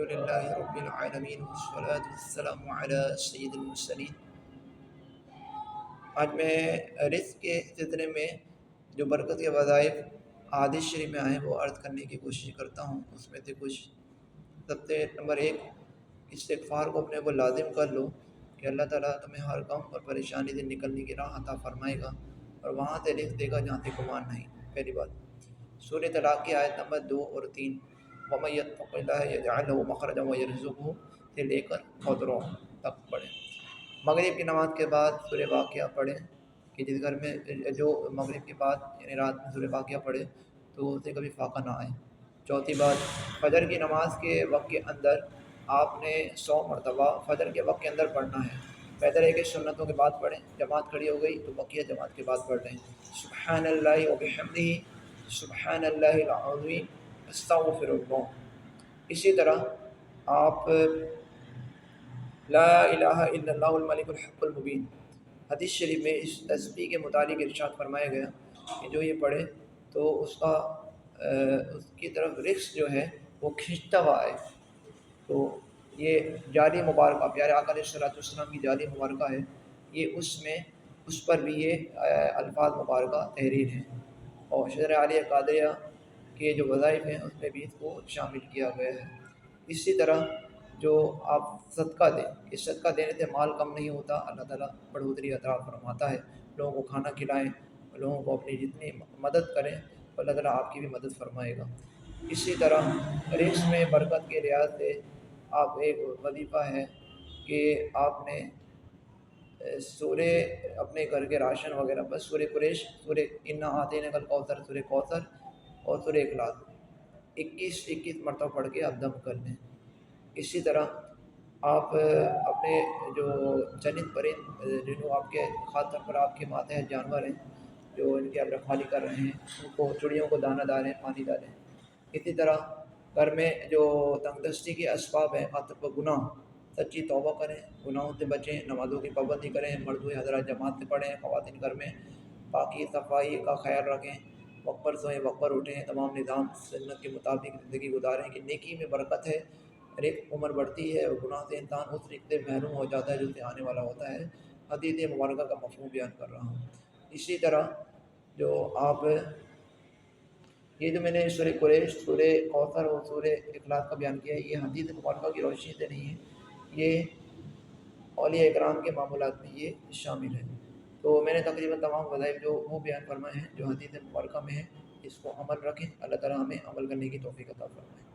للہ رب العالمین والصلاة والسلام علی سید المرسلین۔ آج میں رزق کے سلسلے میں جو برکت کے وظائف حدیث شریف میں آئے ہیں وہ عرض کرنے کی کوشش کرتا ہوں۔ اس میں سے کچھ سب سے نمبر 1، استغفار کو اپنے کو لازم کر لو کہ اللہ تعالیٰ تمہیں ہر غم اور پریشانی سے نکلنے کی راہ عطا فرمائے گا اور وہاں سے رزق دے گا جہاں سے گمان نہیں۔ پہلی بات سورہ طلاق کی آیت نمبر 2 اور 3، وَمَن يَتَّقِ اللَّهَ يَجْعَل لَّهُ مَخْرَجًا وَيَرْزُقْهُ سے لے کر قدروں تک پڑھیں۔ مغرب کی نماز کے بعد سورہ واقعہ پڑھیں کہ جس گھر میں جو مغرب کے بعد یعنی رات میں سورہ واقعہ پڑھے تو اسے کبھی فاقہ نہ آئے۔ چوتھی بات، فجر کی نماز کے وقت کے اندر آپ نے 100 مرتبہ فجر کے وقت کے اندر پڑھنا ہے۔ بہتر ہے کہ سنتوں کے بعد پڑھیں، جماعت کھڑی ہو گئی تو بقیہ جماعت کے بعد پڑھ لیں۔ سبحان اللہ وبحمدہ، سبحان اللہ العظیم، استغفر اللہ۔ اسی طرح آپ لا الہ الا اللہ الملک الحق المبین، حدیث شریف میں اس تسبیح کے متعلق ارشاد فرمایا گیا کہ جو یہ پڑھے تو اس کی طرف رزق جو ہے وہ کھنچتا ہوا آئے۔ تو یہ جاری مبارکہ پیارے آقا علیہ السلام کی جاری مبارکہ ہے، یہ اس پر بھی یہ الفاظ مبارکہ تحریر ہیں، اور شجرہ عالیہ قادریہ کے جو وظائف ہیں اس میں بھی اس کو شامل کیا گیا ہے۔ اسی طرح جو آپ صدقہ دیں، اس صدقہ دینے سے مال کم نہیں ہوتا، اللہ تعالیٰ بڑھوتری عطا فرماتا ہے۔ لوگوں کو کھانا کھلائیں، لوگوں کو اپنی جتنی مدد کریں تو اللہ تعالیٰ آپ کی بھی مدد فرمائے گا۔ اسی طرح رزق میں برکت کے لحاظ سے آپ ایک وظیفہ ہے کہ آپ نے سورہ اپنے گھر کے راشن وغیرہ بس سورہ قریش، سورہ انا اعطیناک الکوثر، سورہ کوثر اور سورہ اخلاص 21 مرتبہ پڑھ کے آپ دم کر لیں۔ اسی طرح آپ اپنے جو چنند پرند جنہوں آپ کے خاص طور پر آپ کے ماتحت جانور ہیں جو ان کی آپ رکھوالی کر رہے ہیں، ان کو چڑیوں کو دانہ ڈالیں، پانی ڈالیں۔ اسی طرح گھر میں جو تنگ دستی کے اسباب ہیں، خاص طور پر گناہ، سچی توبہ کریں، گناہوں سے بچیں، نمازوں کی پابندی کریں، مردوں حضرات جماعت سے پڑھیں، خواتین گھر میں پاکی صفائی کا خیال رکھیں، وقت پر سوئیں، وقت پر اٹھیں، تمام نظام سنت کے مطابق زندگی گزاریں کہ نیکی میں برکت ہے۔ ہر ایک عمر بڑھتی ہے اور گناہ سے انسان اس رزق سے محروم ہو جاتا ہے جو سے آنے والا ہوتا ہے۔ حدیث مبارکہ کا مفہوم بیان کر رہا ہوں۔ اسی طرح جو آپ یہ جو میں نے سورہ قریش، سورہ کوثر اور سورہ اخلاص کا بیان کیا ہے، یہ حدیث مبارکہ کی روشنی سے نہیں ہے، یہ اولیاء اکرام کے معمولات میں یہ شامل ہے۔ تو میں نے تقریباً تمام وظائف جو وہ بیان فرمائے ہیں جو حدیث مبارکہ میں ہیں، اس کو عمل رکھیں۔ اللہ تعالیٰ ہمیں عمل کرنے کی توفیق عطا فرمائے۔